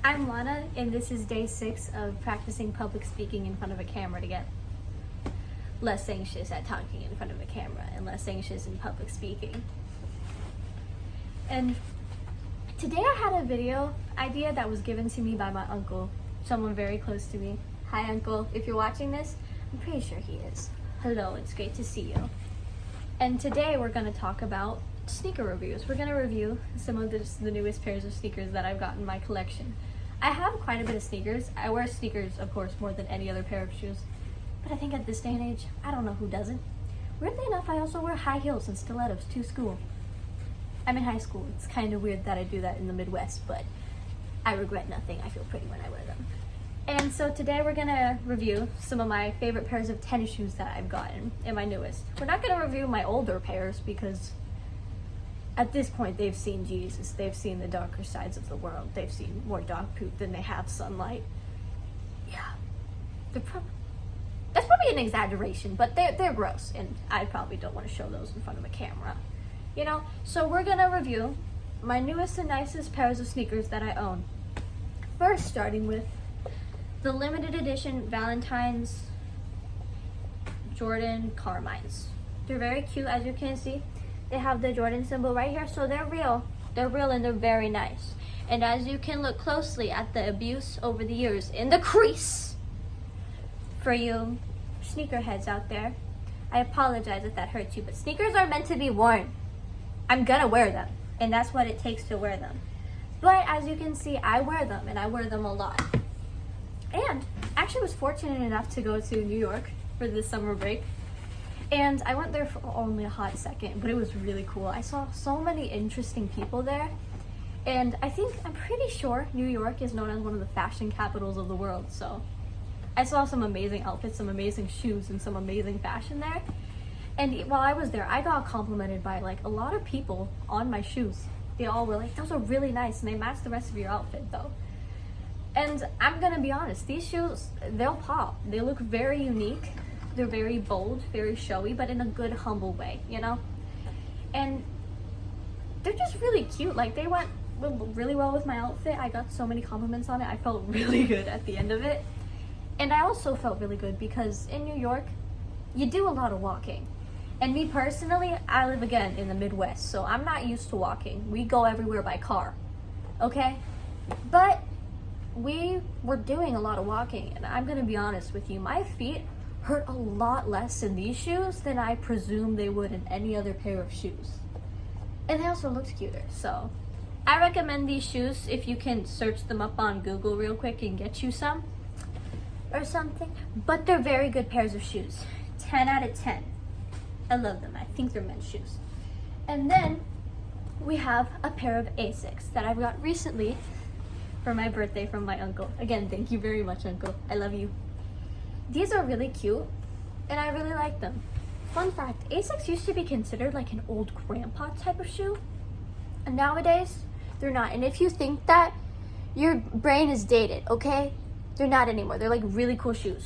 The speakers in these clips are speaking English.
I'm Lana, and this is day 6 of practicing public speaking in front of a camera to get less anxious at talking in front of a camera and less anxious in public speaking. And today I had a video idea that was given to me by my uncle, someone very close to me. Hi uncle, if you're watching this, I'm pretty sure he is. Hello, it's great to see you. And today we're going to talk about sneaker reviews. We're going to review some of the newest pairs of sneakers that I've got in my collection. I have quite a bit of sneakers. I wear sneakers, of course, more than any other pair of shoes. But I think at this day and age, I don't know who doesn't. Weirdly enough, I also wear high heels and stilettos to school. I'm in high school. It's kind of weird that I do that in the Midwest, but I regret nothing. I feel pretty when I wear them. And so today we're gonna review some of my favorite pairs of tennis shoes that I've gotten in my newest. We're not gonna review my older pairs because at this point they've seen Jesus. They've seen the darker sides of the world. They've seen more dog poop than they have sunlight. Yeah, that's probably an exaggeration, but they're gross, and I probably don't want to show those in front of a camera. You know, so we're gonna review my newest and nicest pairs of sneakers that I own. First, starting with the limited edition Valentine's Jordan Carmines. They're very cute, as you can see. They have the Jordan symbol right here, so they're real. They're real and they're very nice. And as you can look closely at the abuse over the years in the crease, for you sneakerheads out there, I apologize if that hurts you, but sneakers are meant to be worn. I'm gonna wear them, and that's what it takes to wear them. But as you can see, I wear them, and I wear them a lot. And I actually was fortunate enough to go to New York for this summer break. And I went there for only a hot second, but it was really cool. I saw so many interesting people there. And I'm pretty sure New York is known as one of the fashion capitals of the world. So I saw some amazing outfits, some amazing shoes, and some amazing fashion there. And while I was there, I got complimented by like a lot of people on my shoes. They all were like, those are really nice, and they match the rest of your outfit though. And I'm gonna be honest, these shoes, they'll pop. They look very unique. They're very bold, very showy, but in a good, humble way, you know? And they're just really cute. Like, they went really well with my outfit. I got so many compliments on it. I felt really good at the end of it. And I also felt really good because in New York, you do a lot of walking. And me personally, I live again in the Midwest, so I'm not used to walking. We go everywhere by car, okay? But we were doing a lot of walking, and I'm gonna be honest with you, my feet hurt a lot less in these shoes than I presume they would in any other pair of shoes. And they also looked cuter, so I recommend these shoes if you can search them up on Google real quick and get you some or something. But they're very good pairs of shoes. 10 out of 10. I love them. I think they're men's shoes. And then we have a pair of Asics that I've got recently for my birthday from my uncle. Again, thank you very much, uncle. I love you. These are really cute, and I really like them. Fun fact, Asics used to be considered like an old grandpa type of shoe, and nowadays, they're not. And if you think that, your brain is dated, okay? They're not anymore. They're like really cool shoes.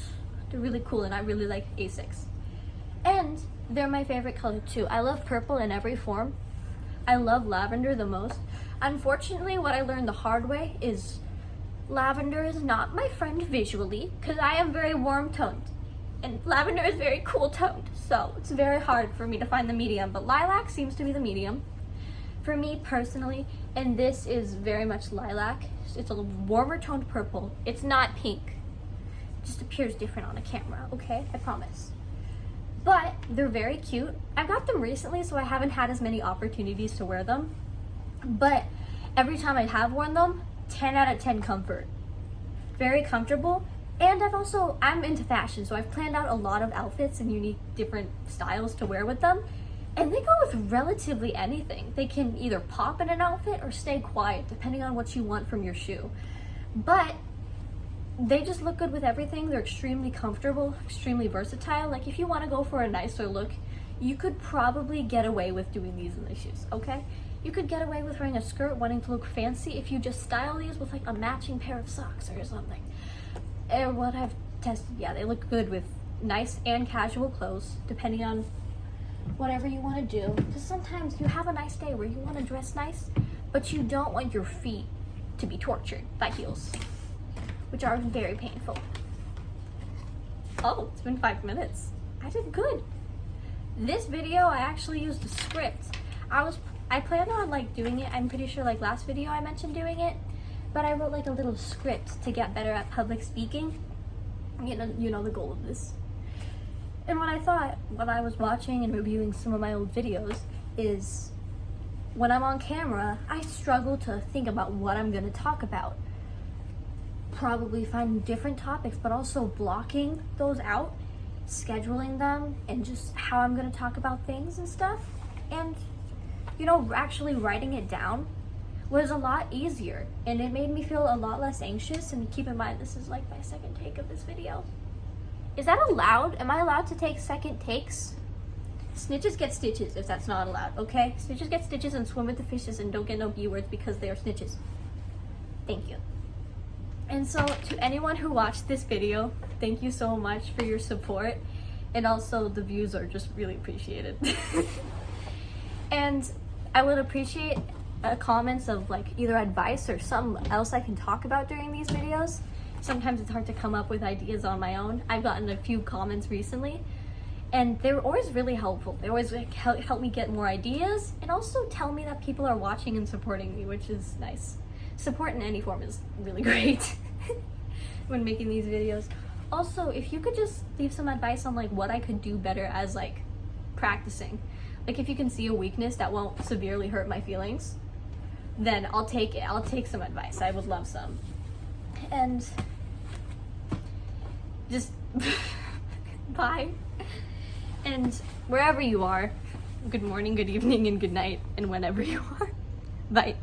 They're really cool, and I really like Asics. And they're my favorite color too. I love purple in every form. I love lavender the most. Unfortunately, what I learned the hard way is lavender is not my friend visually because I am very warm toned and lavender is very cool toned, so it's very hard for me to find the medium, but lilac seems to be the medium for me personally, and this is very much lilac. It's a warmer toned purple. It's not pink. It just appears different on a camera, okay? I promise. But they're very cute. I got them recently, so I haven't had as many opportunities to wear them, but every time I have worn them, 10 out of 10 comfort. Very comfortable. And I'm into fashion, so I've planned out a lot of outfits and unique different styles to wear with them. And they go with relatively anything. They can either pop in an outfit or stay quiet, depending on what you want from your shoe. But they just look good with everything. They're extremely comfortable, extremely versatile. Like if you want to go for a nicer look, you could probably get away with doing these in the shoes, okay? You could get away with wearing a skirt, wanting to look fancy if you just style these with like a matching pair of socks or something. And what I've tested, yeah, they look good with nice and casual clothes, depending on whatever you want to do. Because sometimes you have a nice day where you want to dress nice, but you don't want your feet to be tortured by heels, which are very painful. Oh, it's been 5 minutes. I did good. This video, I actually used a script. I planned on like doing it. I'm pretty sure like last video I mentioned doing it, but I wrote like a little script to get better at public speaking. You know the goal of this. And what I thought when I was watching and reviewing some of my old videos is, when I'm on camera, I struggle to think about what I'm gonna talk about. Probably finding different topics, but also blocking those out, scheduling them, and just how I'm gonna talk about things and stuff. And, you know, actually writing it down was a lot easier, and it made me feel a lot less anxious. And keep in mind, this is like my second take of this video. Is that allowed? Am I allowed to take second takes? Snitches get stitches if that's not allowed, okay? Snitches get stitches and swim with the fishes and don't get no B words because they are snitches. Thank you. And so to anyone who watched this video, thank you so much for your support. And also the views are just really appreciated. And I would appreciate comments of like either advice or something else I can talk about during these videos. Sometimes it's hard to come up with ideas on my own. I've gotten a few comments recently, and they were always really helpful. They always like, help me get more ideas, and also tell me that people are watching and supporting me, which is nice. Support in any form is really great when making these videos. Also, if you could just leave some advice on like what I could do better as like practicing. Like if you can see a weakness that won't severely hurt my feelings, then I'll take it. I'll take some advice. I would love some. And just bye. And wherever you are, good morning, good evening, and good night, and whenever you are, bye.